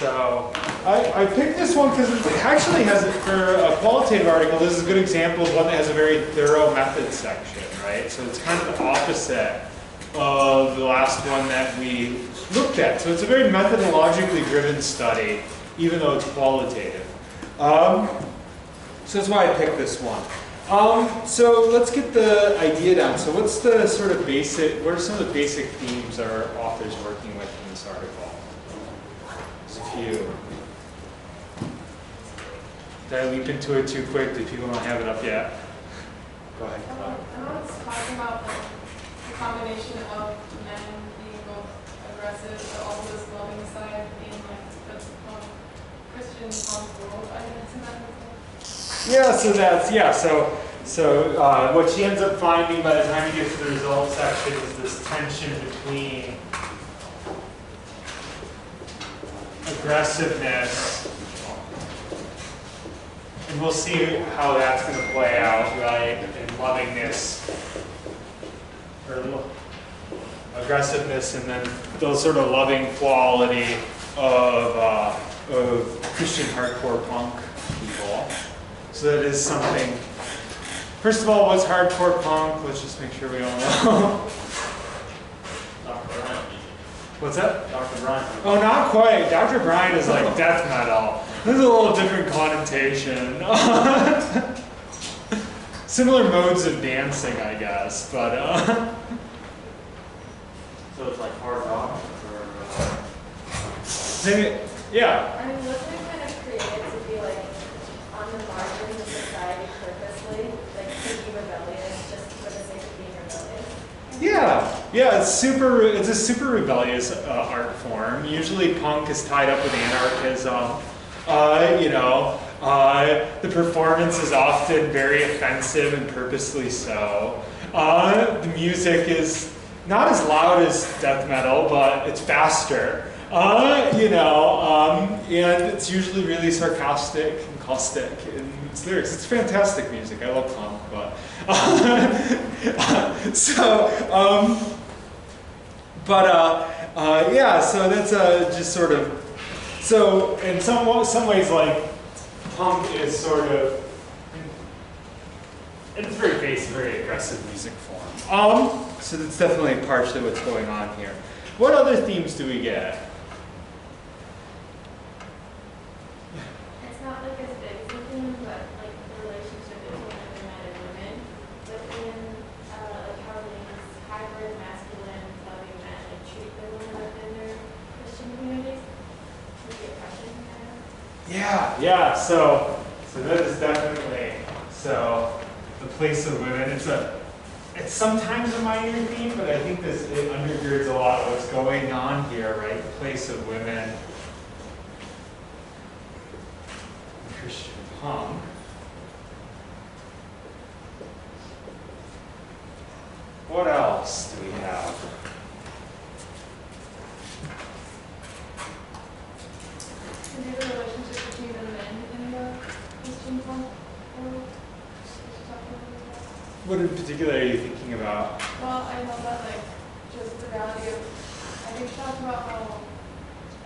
So I picked this one because it actually has, for a qualitative article, this is a good example of one that has a very thorough method section, right? So it's kind of the opposite of the last one that we looked at. So it's a very methodologically driven study, even though it's qualitative. So that's why I picked this one. So let's get the idea down. So what's the sort of basic, what are some of the basic themes our author's working with in this article? There's a few. Did I leap into it too quick? Do people not have it up yet? Go ahead. I know it's talking about the combination of men being both aggressive but also this loving side being like the Christian world, I guess, in that movie. Yeah, so that's, yeah, so what she ends up finding by the time you get to the results section is this tension between aggressiveness, and we'll see how that's going to play out, right, in lovingness, or aggressiveness, and then the sort of loving quality of Christian hardcore punk people. So that is something. First of all, what's hardcore punk? Let's just make sure we all know. Dr. Brian. What's that? Dr. Brian. Oh, not quite. Dr. Brian is like death metal. This is a little different connotation. Similar modes of dancing, I guess, but. So it's like hard rock or. Yeah. I mean, wasn't it kind of created to be like on the margins of society purposely, like to be rebellious just for the sake of being rebellious? Yeah, it's a super rebellious art form. Usually punk is tied up with anarchism. The performance is often very offensive and purposely so. The music is not as loud as death metal, but it's faster. And it's usually really sarcastic and caustic in its lyrics. It's fantastic music. I love punk, but so that's just sort of, so in some ways, like punk is sort of, in its very base, a very aggressive music form. So that's definitely partially what's going on here. What other themes do we get? It's not like as big as a theme, but like the relationship between other men and women within like how these hybrid masculine loving men like treat the women within their Christian communities. With the oppression kind of. Yeah. So that is definitely the place of women. It's sometimes a minor theme, but I think it undergirds a lot of what's going on here, right? The place of women. Christian punk. What else do we have? Maybe the relationship between the men in the Christian punk world. What in particular are you thinking about? Well, I know that like just the reality of, I think she talked about how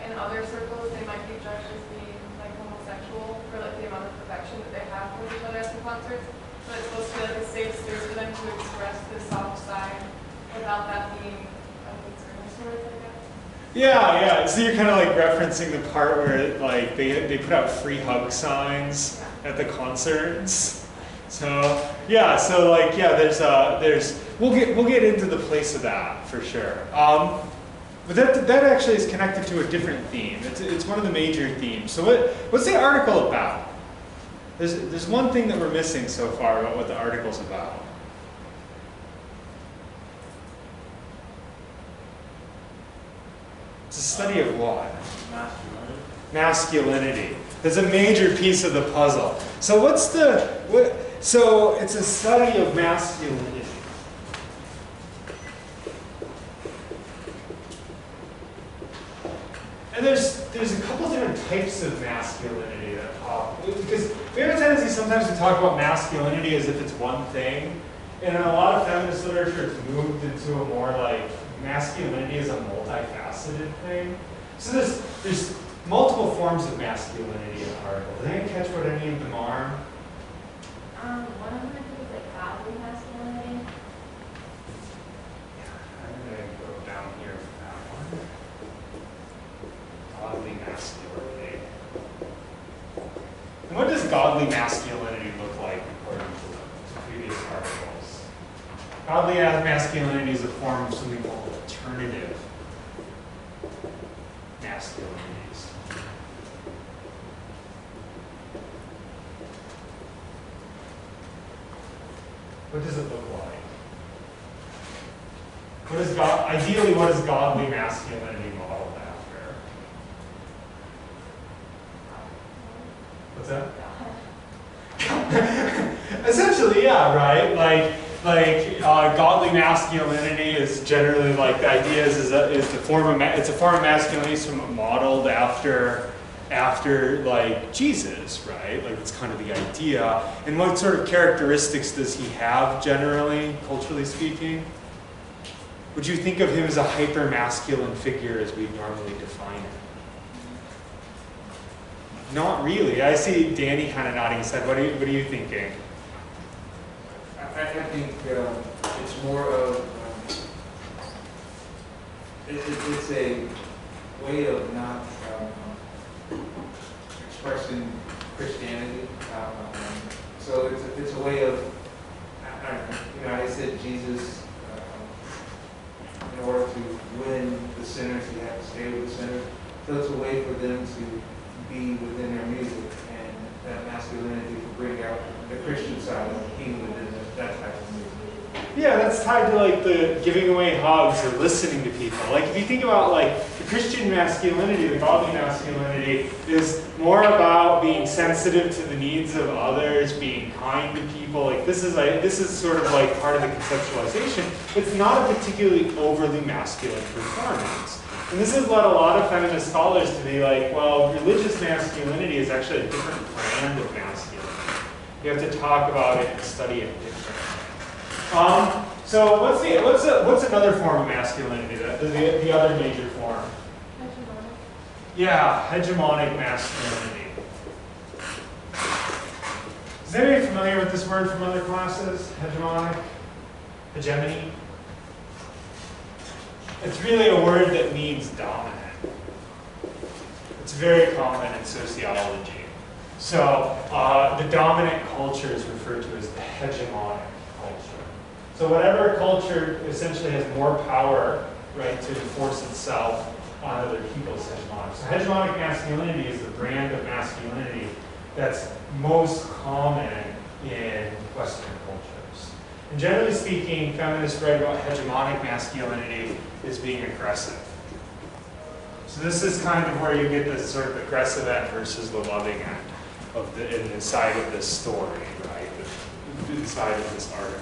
in other circles they might be judged as being like homosexual for like the amount of perfection that they have with each other at the concerts, but it's supposed to be like a safe space for them to express the soft side without that being a concern, sort of, I guess. Yeah. So you're kind of like referencing the part where like they put out free hug signs at the concerts. So there's we'll get into the place of that for sure. But that actually is connected to a different theme. It's one of the major themes. So what's the article about? There's one thing that we're missing so far about what the article's about. It's a study of what? Masculinity. There's a major piece of the puzzle. So so it's a study of masculinity. And there's a couple different types of masculinity that pop. Because we have a tendency sometimes to talk about masculinity as if it's one thing. And in a lot of feminist literature, it's moved into a more like masculinity is a multifaceted thing. So there's multiple forms of masculinity in the article. Did anyone catch what any of them are? One of them I think is like godly masculinity. I'm going to go down here for that one. Godly masculinity. And what does godly masculinity look like according to the previous articles? Godly masculinity is a form of something called alternative masculinities. What does it look like? Ideally, what is godly masculinity modeled after? What's that? Essentially, yeah, right? Like godly masculinity is generally like the idea is it's a form of masculinity modeled after like Jesus, right? Like it's kind of the idea. And what sort of characteristics does he have generally, culturally speaking? Would you think of him as a hyper masculine figure as we normally define it? Not really. I see Danny kind of nodding his head. What are you thinking? I think it's more of it's a way of not expressing Christianity. So it's a way of I said Jesus. In order to win the sinners, you have to stay with the sinners. So it's a way for them to be within their music, and that masculinity to bring out the Christian side of the king within that type of music. Yeah, that's tied to like the giving away hugs or listening to people. Like if you think about like the Christian masculinity, the godly masculinity is more about being sensitive to the needs of others, being kind to people. Like this is sort of like part of the conceptualization. It's not a particularly overly masculine performance. And this has led a lot of feminist scholars to be like, well, religious masculinity is actually a different brand of masculinity. You have to talk about it and study it differently. So what's another form of masculinity? The other major form. Hegemonic. Yeah, hegemonic masculinity. Is anybody familiar with this word from other classes? Hegemonic? Hegemony? It's really a word that means dominant. It's very common in sociology. So the dominant culture is referred to as the hegemonic culture. So whatever culture essentially has more power, right, to enforce itself on other people is hegemonic. So hegemonic masculinity is the brand of masculinity that's most common in Western cultures. And generally speaking, feminists write about hegemonic masculinity as being aggressive. So this is kind of where you get this sort of aggressive end versus the loving end of the side of this story, right? The side of this article.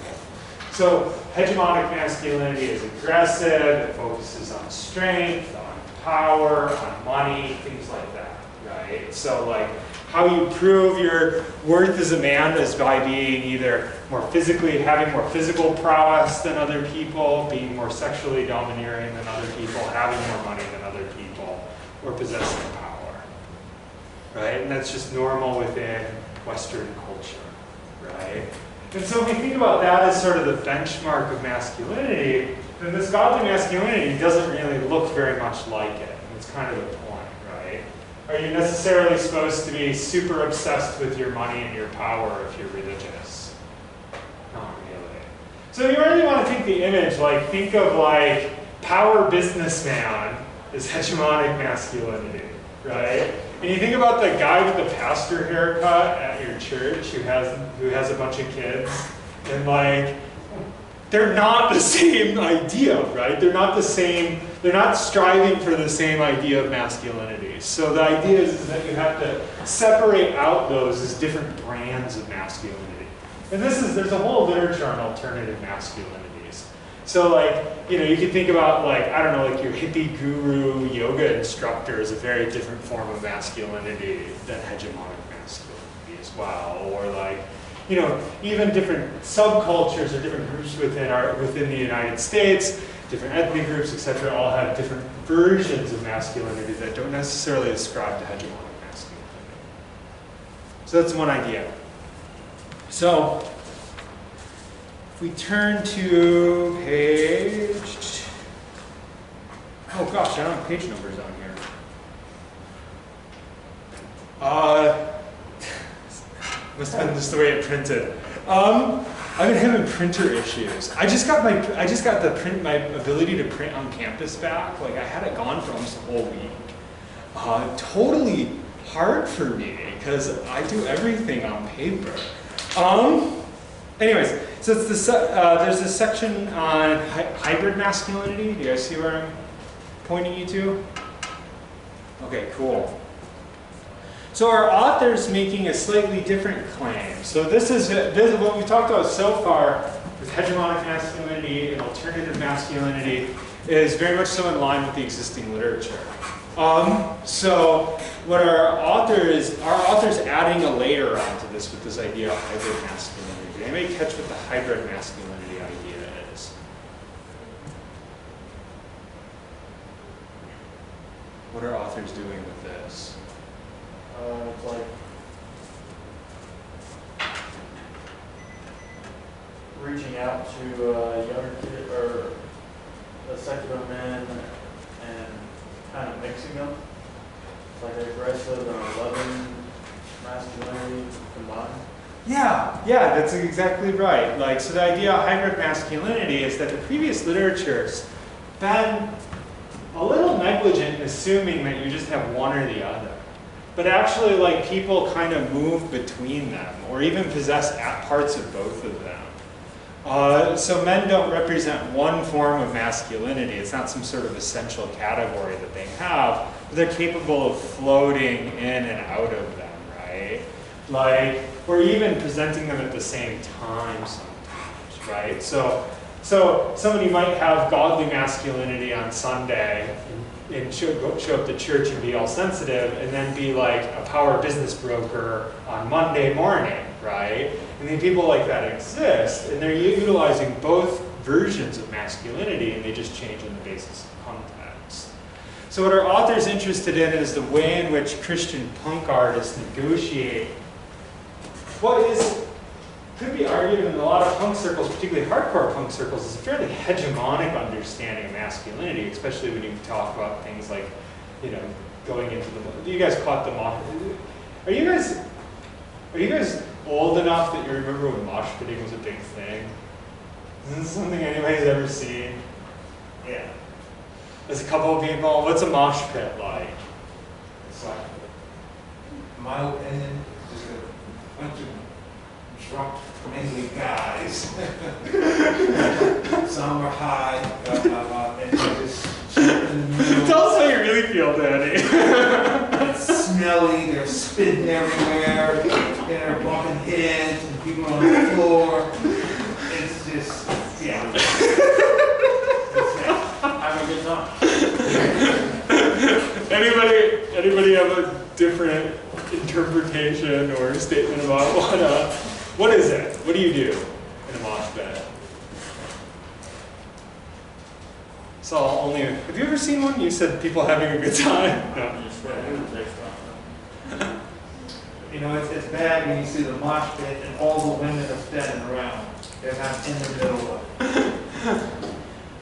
So hegemonic masculinity is aggressive, it focuses on strength, on power, on money, things like that, right? So like how you prove your worth as a man is by being either having more physical prowess than other people, being more sexually domineering than other people, having more money than other people, or possessing power, right? And that's just normal within Western culture, right? And so if we think about that as sort of the benchmark of masculinity, then this godly masculinity doesn't really look very much like it. And it's kind of the point, right? Are you necessarily supposed to be super obsessed with your money and your power if you're religious? Not really. So you really want to take the image, like think of like power businessman is hegemonic masculinity, right? And you think about the guy with the pastor haircut at your church who has a bunch of kids, and like, they're not the same idea, right? They're not striving for the same idea of masculinity. So the idea is that you have to separate out those as different brands of masculinity. And there's a whole literature on alternative masculinities. So like, you can think about like, I don't know, like your hippie guru yoga instructor is a very different form of masculinity than hegemonic masculinity as well. Or like, even different subcultures or different groups within the United States different ethnic groups, etc., all have different versions of masculinity that don't necessarily ascribe to hegemonic masculinity. So that's one idea. So if we turn to page, oh gosh, I don't have page numbers on here. Must have been just the way it printed. I've been having printer issues. I just got my ability to print on campus back. Like, I had it gone for almost a whole week. Totally hard for me because I do everything on paper. Anyways, so it's there's this section on hybrid masculinity. Do you guys see where I'm pointing you to? Okay, cool. So our author's making a slightly different claim. So this is what we've talked about so far with hegemonic masculinity and alternative masculinity is very much so in line with the existing literature. So what our author's adding a layer onto this with this idea of hybrid masculinity. Did anybody catch what the hybrid masculinity idea is? What are authors doing with this? It's like reaching out to younger kids or a secular men and kind of mixing them. It's like aggressive and loving masculinity combined. Yeah, that's exactly right. Like, so the idea of hybrid masculinity is that the previous literature's been a little negligent in assuming that you just have one or the other. But actually, like, people kind of move between them, or even possess parts of both of them. So men don't represent one form of masculinity. It's not some sort of essential category that they have, but they're capable of floating in and out of them, right? Like, or even presenting them at the same time sometimes, right? So somebody might have godly masculinity on Sunday and show up to church and be all sensitive, and then be like a power business broker on Monday morning, right? And then people like that exist, and they're utilizing both versions of masculinity, and they just change on the basis of context. So what our author's interested in is the way in which Christian punk artists negotiate what could be argued in a lot of punk circles, particularly hardcore punk circles, is a fairly hegemonic understanding of masculinity, especially when you talk about things like, going into the. You guys caught the mosh. Are you guys old enough that you remember when mosh pitting was a big thing? Is this something anybody's ever seen? Yeah. There's a couple of people. What's a mosh pit like? It's like, in my opinion, just a bunch of drunk, mainly guys. Some are high, and they're just in the middle. Tell us how you really feel, Danny. It's smelly, they're spitting everywhere, and they're bumping heads, and people on the floor. It's just, yeah. Have a good time. Anybody have a different interpretation or statement about what is it? What do you do in a mosh pit? So have you ever seen one? You said people having a good time. No. It's bad when you see the mosh pit and all the women are standing around. They're not in the middle of it.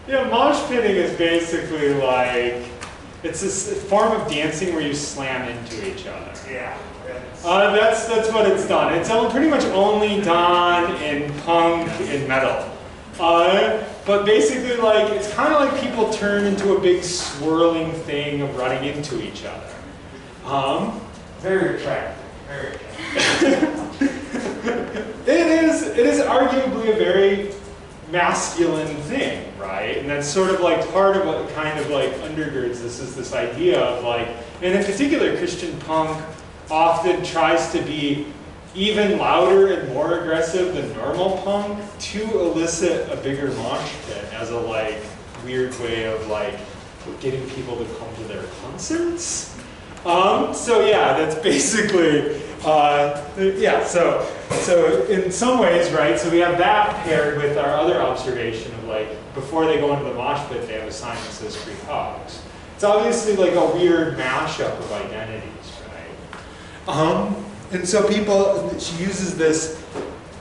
Yeah, mosh pitting is basically like, it's a form of dancing where you slam into each other. Yeah. That's what it's done. It's pretty much only done in punk and metal. But basically, like, it's kind of like people turn into a big swirling thing of running into each other. Very attractive. Very attractive. It is arguably a very masculine thing, right? And that's sort of like part of what kind of like undergirds this is this idea of like, and in particular, Christian punk often tries to be even louder and more aggressive than normal punk to elicit a bigger mosh pit as a like weird way of like getting people to come to their concerts. So yeah, that's basically Yeah, so in some ways, right, so we have that paired with our other observation of like, before they go into the mosh pit, they have a sign that says free hugs. It's obviously like a weird mashup of identities, right? And so she uses this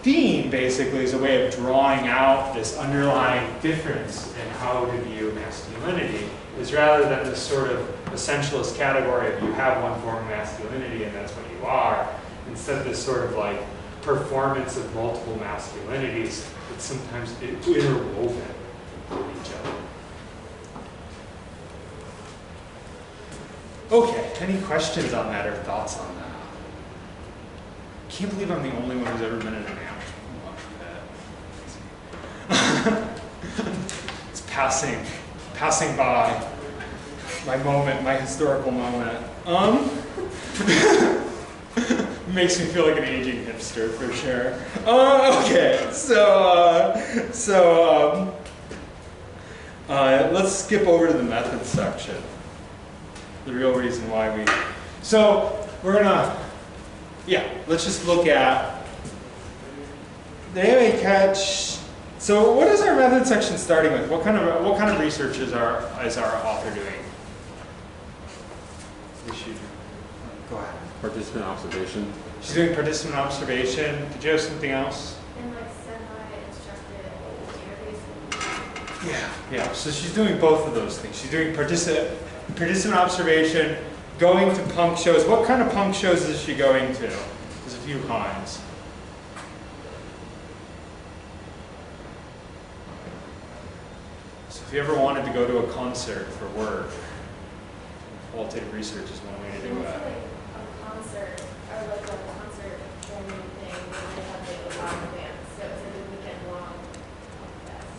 theme basically as a way of drawing out this underlying difference in how to view masculinity, is rather than this sort of essentialist category of you have one form of masculinity and that's what you are, instead this sort of like performance of multiple masculinities that's sometimes interwoven with each other. Okay, any questions on that or thoughts on that? Can't believe I'm the only one who's ever been in an amateur. It's passing by my moment, my historical moment. Makes me feel like an aging hipster for sure. Okay, so let's skip over to the methods section. The real reason why so we're gonna, let's just look at the AMA catch. So what is our method section starting with? What kind of research is our author doing? Go ahead. Participant observation. She's doing participant observation. Did you have something else? And like semi-instructed interviews. Yeah. So she's doing both of those things. She's doing participant observation, going to punk shows. What kind of punk shows is she going to? There's a few kinds. So if you ever wanted to go to a concert for work, qualitative research is one way to do It's that. like a concert, or like a concert filming thing where they have like a rock band, so it's like a weekend long fest.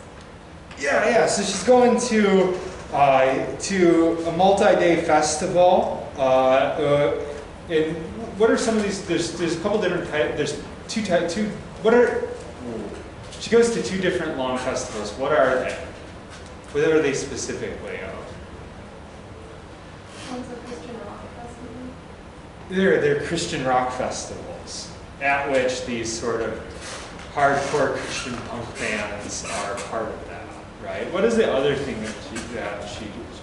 Yeah. So she's going to a multi-day festival. And what are some of these? There's a couple different types. There's two. She goes to two different long festivals. What are they? What are they specifically of? One's a Christian rock festival. They're Christian rock festivals at which these sort of hardcore Christian punk bands are part of that, right? What is the other thing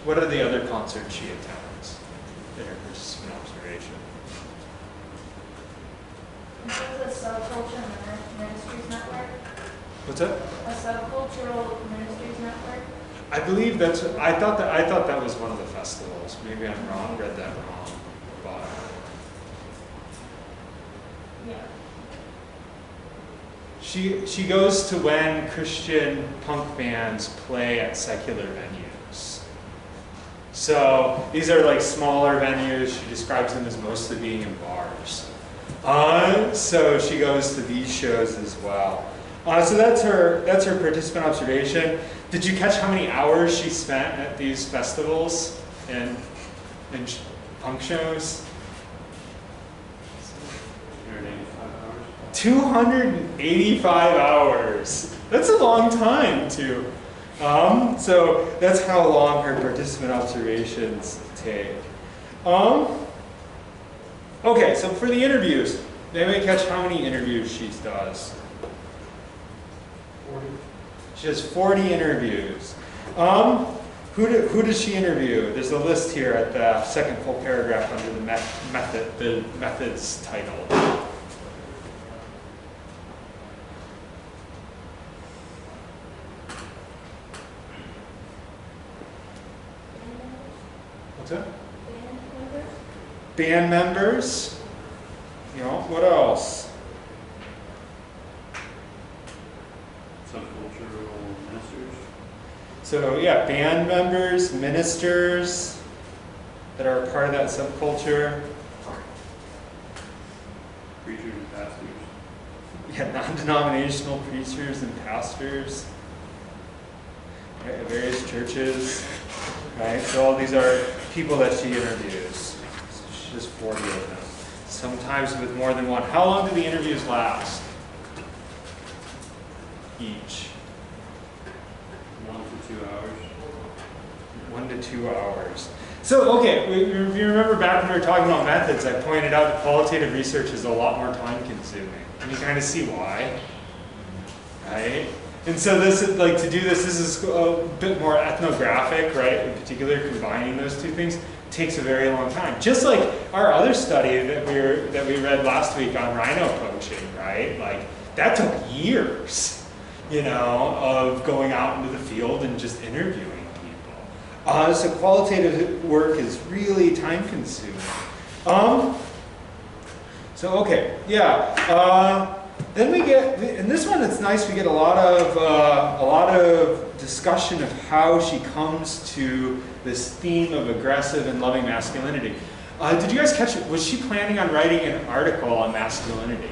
what are the other concerts she attends in her participant observation? There's a subculture ministries network. What's that? A subcultural ministries network. I believe I thought that was one of the festivals. Maybe I'm wrong, read that wrong. But Yeah. she goes to when Christian punk bands play at secular venues. So these are like smaller venues. She describes them as mostly being in bars. So she goes to these shows as well. So that's her participant observation. Did you catch how many hours she spent at these festivals and punk shows? 285 hours. That's a long time too. So that's how long her participant observations take. Okay, so for the interviews, anybody catch how many interviews she does? 40. She does 40 interviews. Who does she interview? There's a list here at the second full paragraph under the methods title. What's that? Band members. You know, what else? Subcultural ministers. So yeah, band members, ministers that are a part of that subculture. Preachers and pastors. Yeah, non-denominational preachers and pastors. Right, at various churches. Right, so all these are people that she interviews. So she does 40 of them. Sometimes with more than one. How long do the interviews last? Each. 1 to 2 hours. 1 to 2 hours. So, okay, if you remember back when we were talking about methods, I pointed out that qualitative research is a lot more time consuming. And you kind of see why, right? And so this is, like, to do this is a bit more ethnographic, right? In particular, combining those two things takes a very long time. Just like our other study that we read last week on rhino poaching, right? Like, that took years, you know, of going out into the field and just interviewing people. So qualitative work is really time consuming. So, okay, yeah. Then we get, in this one it's nice, we get a lot of discussion of how she comes to this theme of aggressive and loving masculinity. Did you guys catch it? Was she planning on writing an article on masculinity?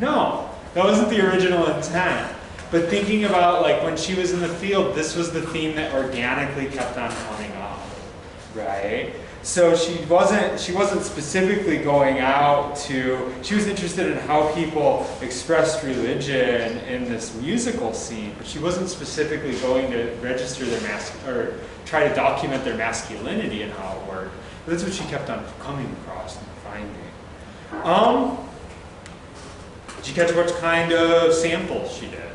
No, that wasn't the original intent. But thinking about, like, when she was in the field, this was the theme that organically kept on coming up, right? So she wasn't specifically going out to, she was interested in how people expressed religion in this musical scene, but she wasn't specifically going to register their or try to document their masculinity and how it worked. But that's what she kept on coming across and finding. Did you catch what kind of samples she did?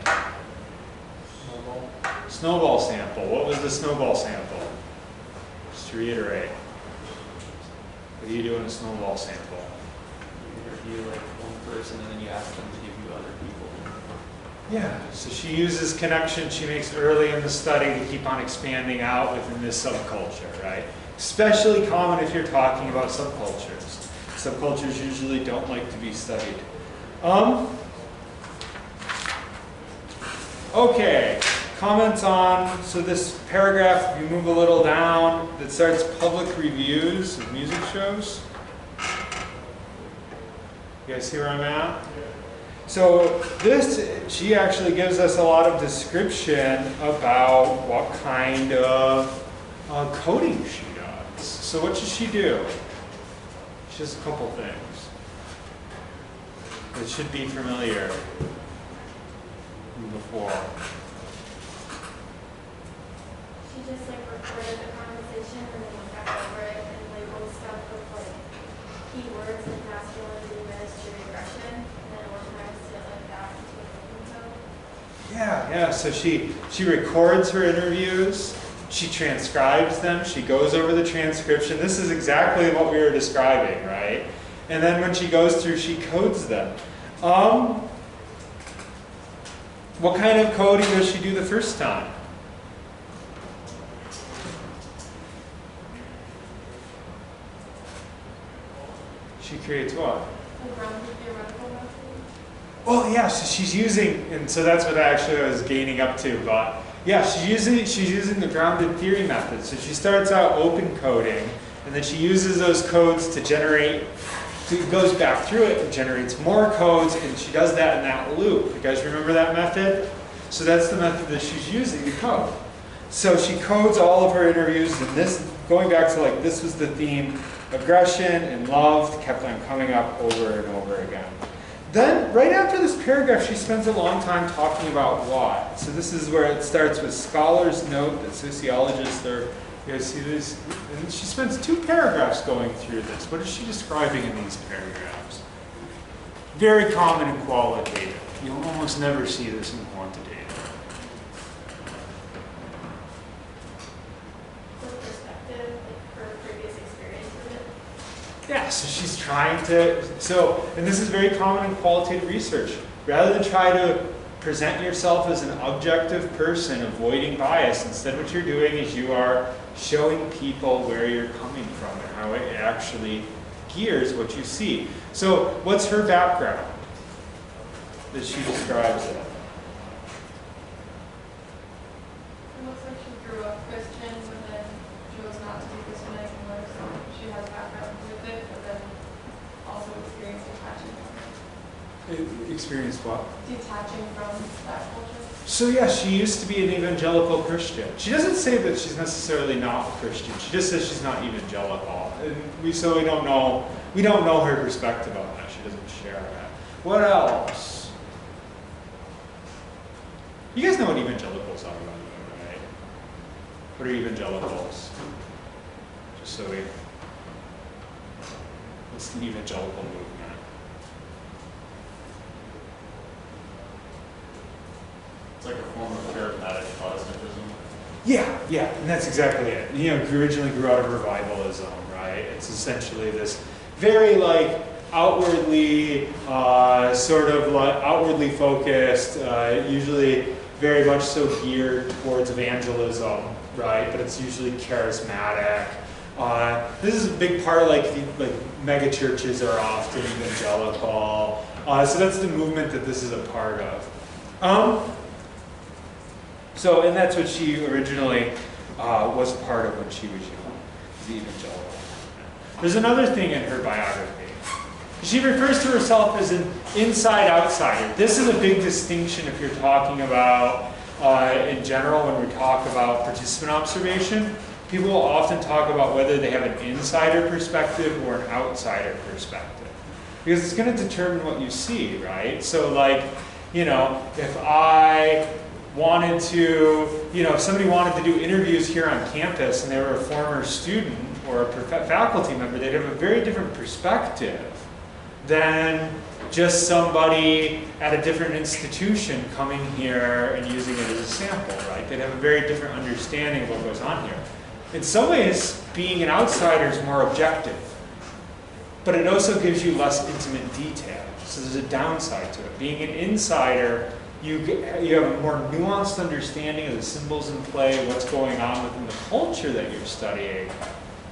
Snowball sample. What was the snowball sample? Just to reiterate. What do you do in a snowball sample? You interview like one person and then you ask them to give you other people. Yeah, so she uses connections she makes early in the study to keep on expanding out within this subculture, right? Especially common if you're talking about subcultures. Subcultures usually don't like to be studied. Okay, comments on, so this paragraph, if you move a little down, that starts public reviews of music shows. You guys see where I'm at? So this, she actually gives us a lot of description about what kind of coding she does. So what does she do? She does a couple things that should be familiar from before. She just like recorded the conversation and then went back over it and labeled stuff with like keywords like masculinity, ministry, aggression, and then organized it like that into a code. Yeah. So she records her interviews, she transcribes them, she goes over the transcription. This is exactly what we were describing, right? And then when she goes through, she codes them. What kind of coding does she do the first time? She creates what? A grounded theoretical method. Oh yeah, so she's using, and so that's what actually I was gaining up to, but yeah, she's using the grounded theory method. So she starts out open coding, and then she uses those codes to generate, it goes back through it and generates more codes, and she does that in that loop. You guys remember that method? So that's the method that she's using to code. So she codes all of her interviews, and this, going back to like, this was the theme, aggression and love kept on coming up over and over again. Then, right after this paragraph, she spends a long time talking about what. So this is where it starts with scholars note that sociologists are, you guys see this? And she spends 2 paragraphs going through this. What is she describing in these paragraphs? Very common in qualitative. You'll almost never see this in quantitative. Perspective, like her previous experience with it. Yeah, so she's trying to, and this is very common in qualitative research. Rather than try to present yourself as an objective person, avoiding bias, instead what you're doing is you are showing people where you're coming from and how it actually gears what you see. So what's her background that she describes it? It looks like she grew up Christian, but then chose not to be Christian anymore, so she has background with it, but then also experienced detaching Experienced what? detaching from that culture. So yeah, she used to be an evangelical Christian. She doesn't say that she's necessarily not a Christian. She just says she's not evangelical. And we don't know her perspective on that. She doesn't share that. What else? You guys know what evangelicals are, by the way, right? What are evangelicals? Just so we, what's the evangelical movement? It's like a form of charismatic Protestantism. Yeah, and that's exactly it. You know, originally grew out of revivalism, right? It's essentially this very like outwardly, sort of like outwardly focused, usually very much so geared towards evangelism, right? But it's usually charismatic. This is a big part of like mega churches are often evangelical. So that's the movement that this is a part of. So, and that's what she originally was part of when she was young, the evangelical. There's another thing in her biography. She refers to herself as an inside-outsider. This is a big distinction if you're talking about, in general, when we talk about participant observation. People will often talk about whether they have an insider perspective or an outsider perspective. Because it's going to determine what you see, right? So like, you know, if I wanted to, you know, if somebody wanted to do interviews here on campus and they were a former student or a faculty member, they'd have a very different perspective than just somebody at a different institution coming here and using it as a sample, right? They'd have a very different understanding of what goes on here. In some ways, being an outsider is more objective, but it also gives you less intimate detail. So there's a downside to it. Being an insider, you have a more nuanced understanding of the symbols in play, what's going on within the culture that you're studying,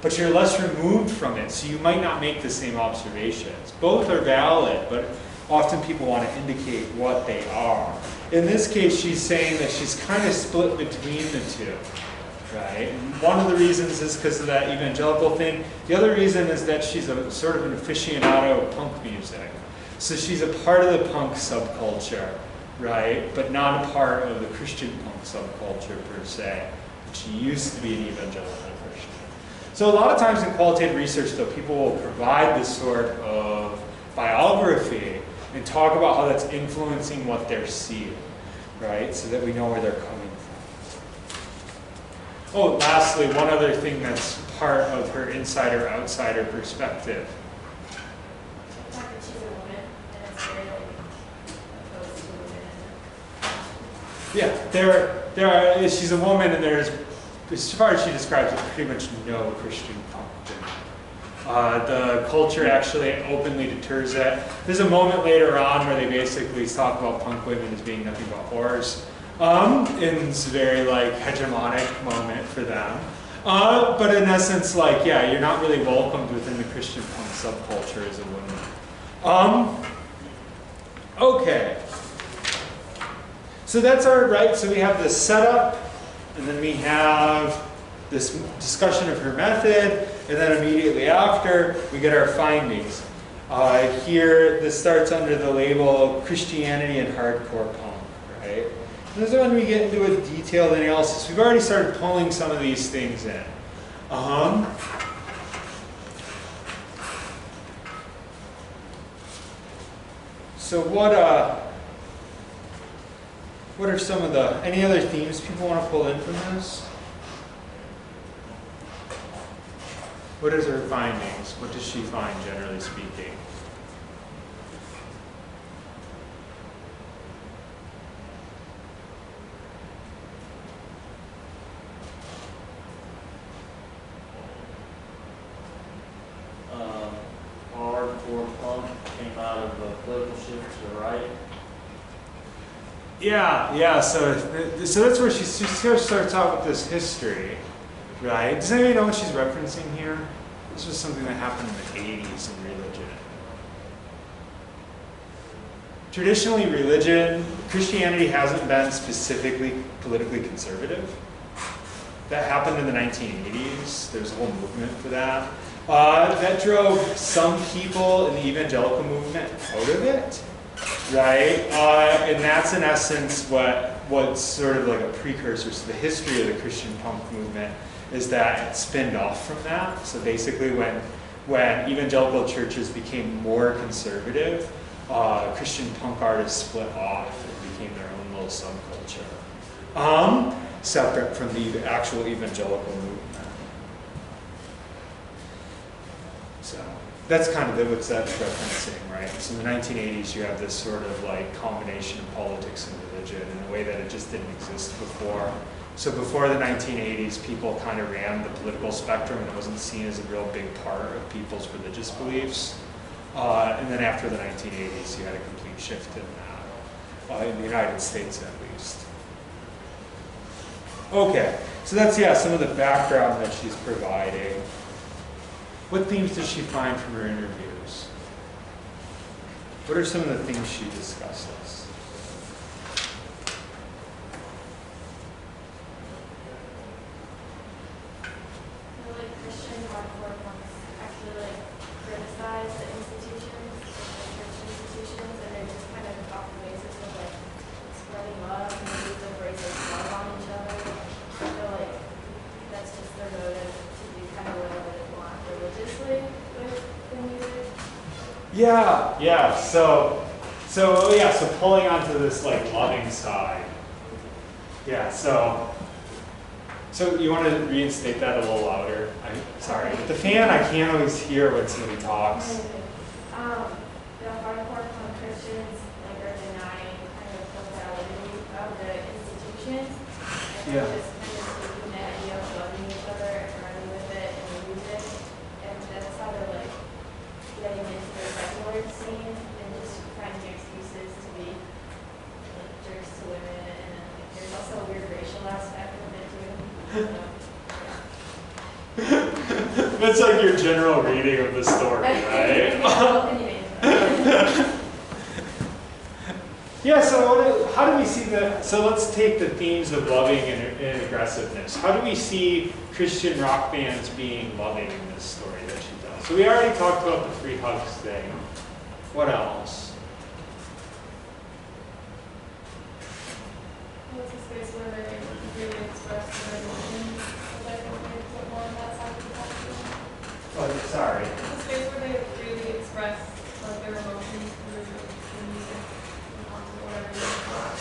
but you're less removed from it, so you might not make the same observations. Both are valid, but often people want to indicate what they are. In this case, she's saying that she's kind of split between the two, right? And one of the reasons is because of that evangelical thing. The other reason is that she's a sort of an aficionado of punk music. So she's a part of the punk subculture, right? But not a part of the Christian punk subculture per se. She used to be an evangelical Christian. So a lot of times in qualitative research, though, people will provide this sort of biography and talk about how that's influencing what they're seeing, right? So that we know where they're coming from. Oh, lastly, one other thing that's part of her insider-outsider perspective. The fact that she's a woman, and it's very like opposed to women. Yeah, she's a woman, and there's, as far as she describes it, pretty much no Christian punk. The culture actually openly deters it. There's a moment later on where they basically talk about punk women as being nothing but whores. And it's a very like hegemonic moment for them. But in essence, like, yeah, you're not really welcomed within the Christian punk subculture as a woman. Okay. So that's our, right, so we have the setup, and then we have this discussion of her method, and then immediately after, we get our findings. Here, this starts under the label Christianity and Hardcore Punk, right? And this is when we get into a detailed analysis. We've already started pulling some of these things in. So what are some of the, any other themes people want to pull in from this? What is her findings? What does she find, generally speaking? Hardcore punk came out of a political shift to the right. Yeah. So that's where she starts out with this history, right? Does anybody know what she's referencing here? This was something that happened in the 80s in religion. Traditionally, Christianity hasn't been specifically politically conservative. That happened in the 1980s. There's a whole movement for that. That drove some people in the evangelical movement out of it, right? And that's in essence what's sort of like a precursor to the history of the Christian punk movement, is that it spinned off from that. So basically when evangelical churches became more conservative, Christian punk artists split off and became their own little subculture, separate from the actual evangelical movement. So that's kind of what that's referencing, right? So in the 1980s, you have this sort of like combination of politics and religion in a way that it just didn't exist before. So before the 1980s, people kind of ran the political spectrum and it wasn't seen as a real big part of people's religious beliefs. And then after the 1980s, you had a complete shift in that, in the United States at least. Okay, so that's, yeah, some of the background that she's providing. What themes does she find from her interviews? What are some of the things she discusses? Like Christian hardcore punks actually like criticize the institutions, like church institutions, and they're just kind of off the basis of like spreading love and use the phrase like love on each other. So like that's just their motive to do kind of whatever they want religiously with the music. Yeah. So pulling onto this like loving side. Yeah. So you want to reinstate that a little louder? I'm sorry. With the fan, I can't always hear when somebody talks. The hardcore punk Christians like are denying kind of totality of the institutions. And Yeah. they're just kind of taking the idea of loving each other and running with it in the music. And that's how they're like getting into the secular scene and just finding excuses to be like jerks to women. And then like, there's also a weird racial aspect of it too. So, yeah. That's like your general reading of the story, right? Yeah, so how do we see that? So let's take the themes of loving and aggressiveness. How do we see Christian rock bands being loving in this story that she tells? So we already talked about the free hugs thing. What else? What's a space where they really express their emotions? So I think they put more on that side of the spectrum. Oh, sorry. A space where they really express like their emotions through the music and whatever they want.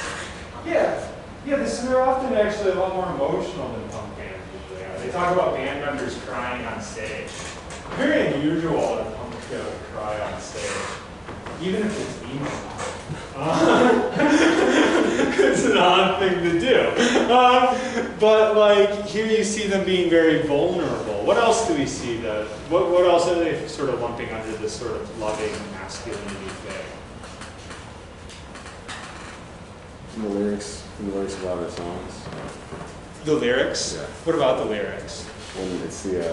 Yeah, they're often actually a lot more emotional than punk bands usually are. They talk about band members crying on stage. Very unusual that punk go cry on stage, even if it's emo. It's an odd thing to do. But like here you see them being very vulnerable. What else do we see that? What else are they sort of lumping under this sort of loving masculinity thing? The lyrics of a lot of songs. The lyrics? Yeah. What about the lyrics? When it's the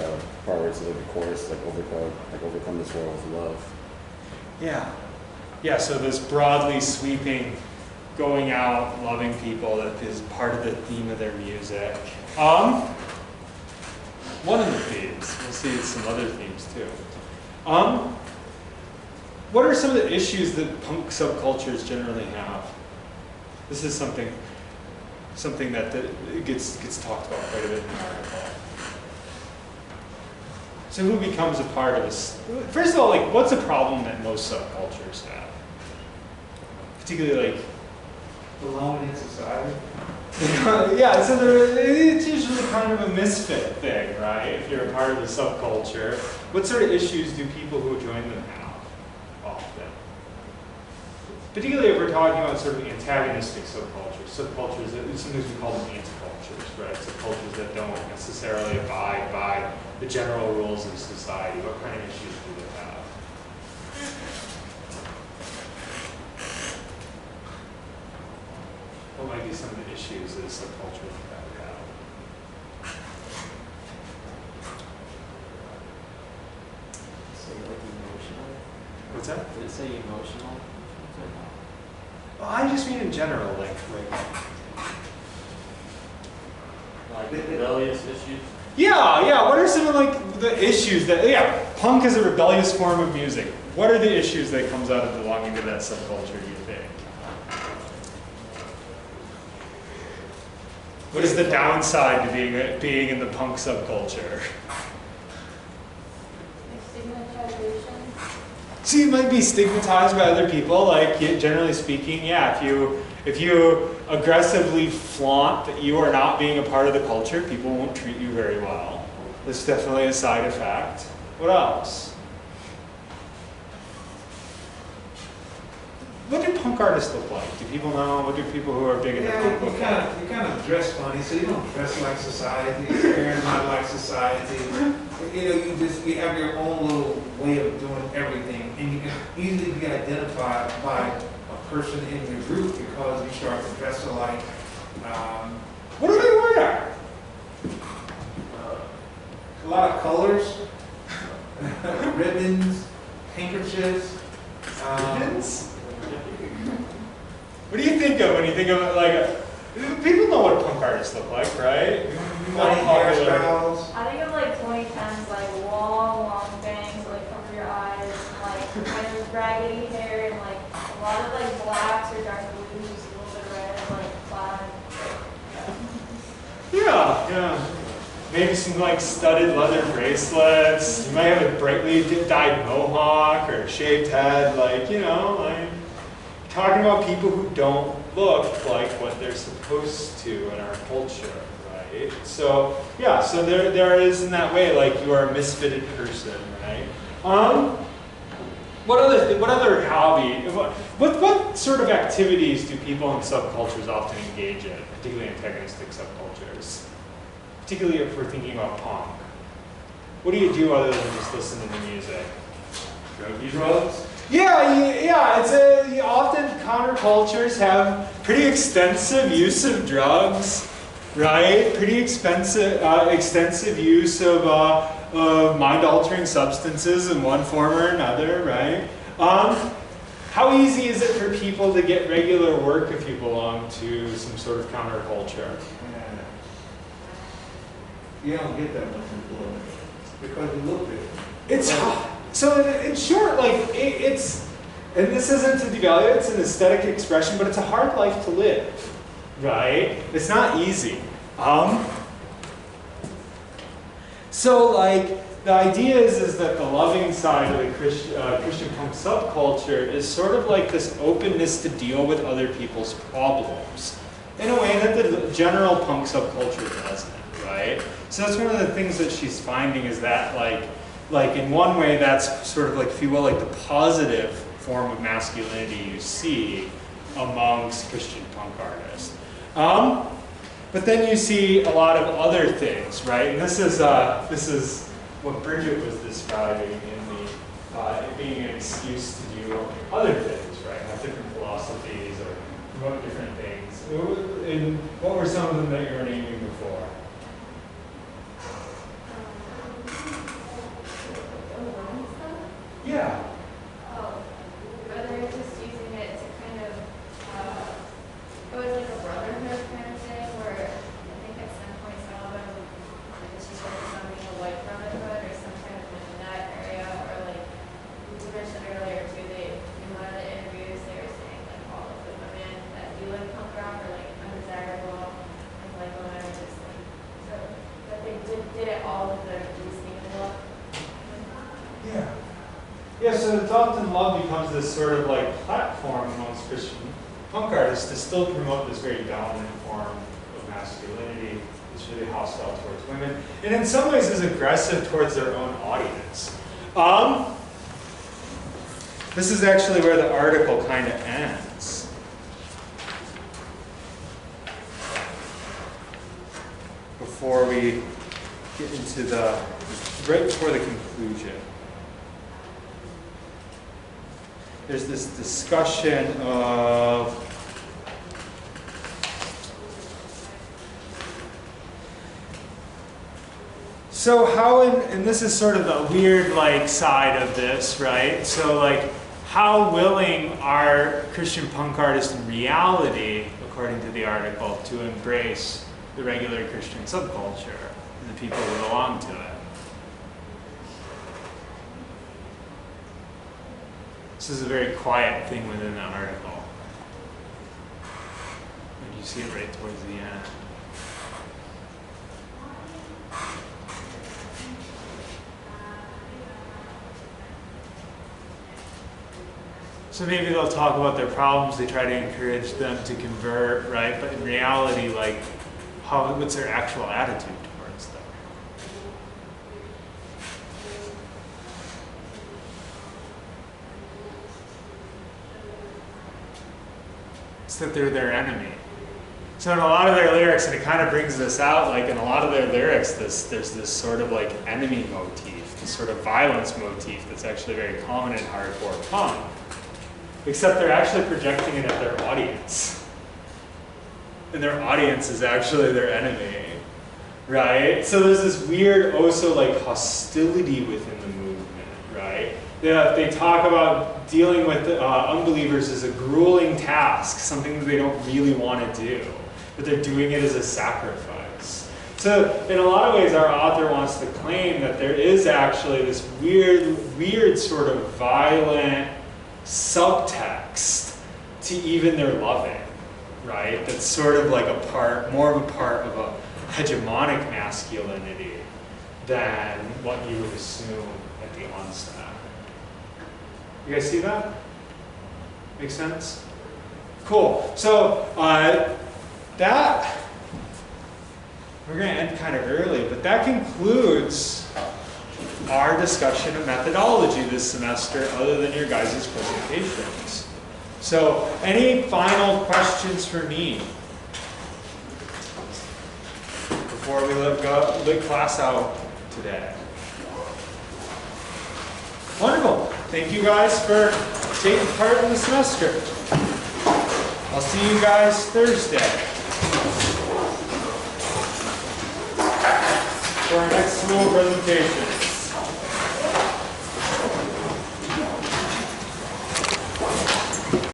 part where it's like the chorus, like overcome this world with love. Yeah, so this broadly sweeping, going out, loving people, that is part of the theme of their music. One of the themes, we'll see some other themes too. What are some of the issues that punk subcultures generally have? This is something that gets talked about quite a bit in the article. So who becomes a part of this? First of all, like, what's a problem that most subcultures have? Particularly, like, Belonging in society. yeah, so it's usually kind of a misfit thing, right? If you're a part of the subculture, what sort of issues do people who join them have often? Particularly if we're talking about sort of antagonistic subcultures that sometimes we call them anti-cultures, right? Subcultures that don't necessarily abide by the general rules of society. What kind of issues do they have? What might be some of the issues that a subculture like that would have? Say like emotional. What's that? Did it say emotional? Well, I just mean in general, like Like rebellious issues? yeah. What are some of like the issues that punk is a rebellious form of music. What are the issues that comes out of belonging to that subculture, do you think? What is the downside to being in the punk subculture? Stigmatization. So you might be stigmatized by other people, like generally speaking, yeah, If you aggressively flaunt that you are not being a part of the culture, people won't treat you very well. That's definitely a side effect. What else? What do punk artists look like? Do people know? What do people who are big into punk look like? You kind of dress funny, so you don't dress like society. Your hair is not like society. You have your own little way of doing everything, and you can easily be identified by a person in your group because you start to dress alike. What do they wear? A lot of colors, ribbons, handkerchiefs. Ribbons? What do you think of when you think of it like people know what punk artists look like, right? Funny hairstyles. I think of like 2010s, like long bangs, like over your eyes, like kind of raggedy hair, and like a lot of like blacks or dark blues, a little bit of red, like plaid. Yeah. Maybe some like studded leather bracelets. You might have a brightly dyed mohawk or a shaved head, like talking about people who don't look like what they're supposed to in our culture, right? So yeah, so there is in that way, like you are a misfitted person, right? What other hobby? What sort of activities do people in subcultures often engage in, particularly antagonistic subcultures? Particularly if we're thinking about punk. What do you do other than just listen to the music? Drugs. Yeah. Often countercultures have pretty extensive use of drugs, right? Pretty extensive use of mind-altering substances in one form or another, right? How easy is it for people to get regular work if you belong to some sort of counterculture? You don't get that much employment because you look different. So in short, it's, and this isn't to devalue it, it's an aesthetic expression, but it's a hard life to live, right? It's not easy. So the idea is that the loving side of the Christian punk subculture is sort of like this openness to deal with other people's problems in a way that the general punk subculture doesn't, right? So that's one of the things that she's finding is that like in one way that's sort of like, if you will, like the positive form of masculinity you see amongst Christian punk artists. But then you see a lot of other things, right? And this is what Bridget was describing in the it being an excuse to do other things, right? Have different philosophies or promote different things. And what were some of them that you were naming before? Yeah. But they're just using it to kind of, it was like a brotherhood kind of thing where I think at some point some of them, she's focused on being a white brotherhood or some kind of in that area, or like you mentioned earlier too, in one of the interviews they were saying like all of the women that do like punk rock are like undesirable, and like women are just like, so that they did it all with their reasoning and look. Yeah. Yeah, so it's often love becomes this sort of like platform amongst Christian punk artists to still promote this very dominant form of masculinity. It's really hostile towards women, and in some ways is aggressive towards their own audience. This is actually where the article kind of ends. Before we get into right before the conclusion. There's this discussion of so how and this is sort of the weird side of this, right? So how willing are Christian punk artists in reality, according to the article, to embrace the regular Christian subculture and the people who belong to it? This is a very quiet thing within the article. And you see it right towards the end. So maybe they'll talk about their problems, they try to encourage them to convert, right? But in reality, like, what's their actual attitude towards them? It's that they're their enemy. So in a lot of their lyrics, and it kind of brings this out, like in a lot of their lyrics, there's this sort of like enemy motif, this sort of violence motif that's actually very common in hardcore punk. Except they're actually projecting it at their audience. And their audience is actually their enemy, right? So there's this weird also like hostility within the movement, right? They talk about dealing with unbelievers as a grueling task, something that they don't really want to do, but they're doing it as a sacrifice. So in a lot of ways, our author wants to claim that there is actually this weird sort of violent subtext to even their loving, right? That's sort of like more of a part of a hegemonic masculinity than what you would assume at the onset. You guys see that? Make sense? Cool. So that, we're going to end kind of early, but that concludes our discussion of methodology this semester other than your guys' presentations. So any final questions for me before we let class out today? Wonderful. Thank you guys for taking part in the semester. I'll see you guys Thursday for our next school presentation.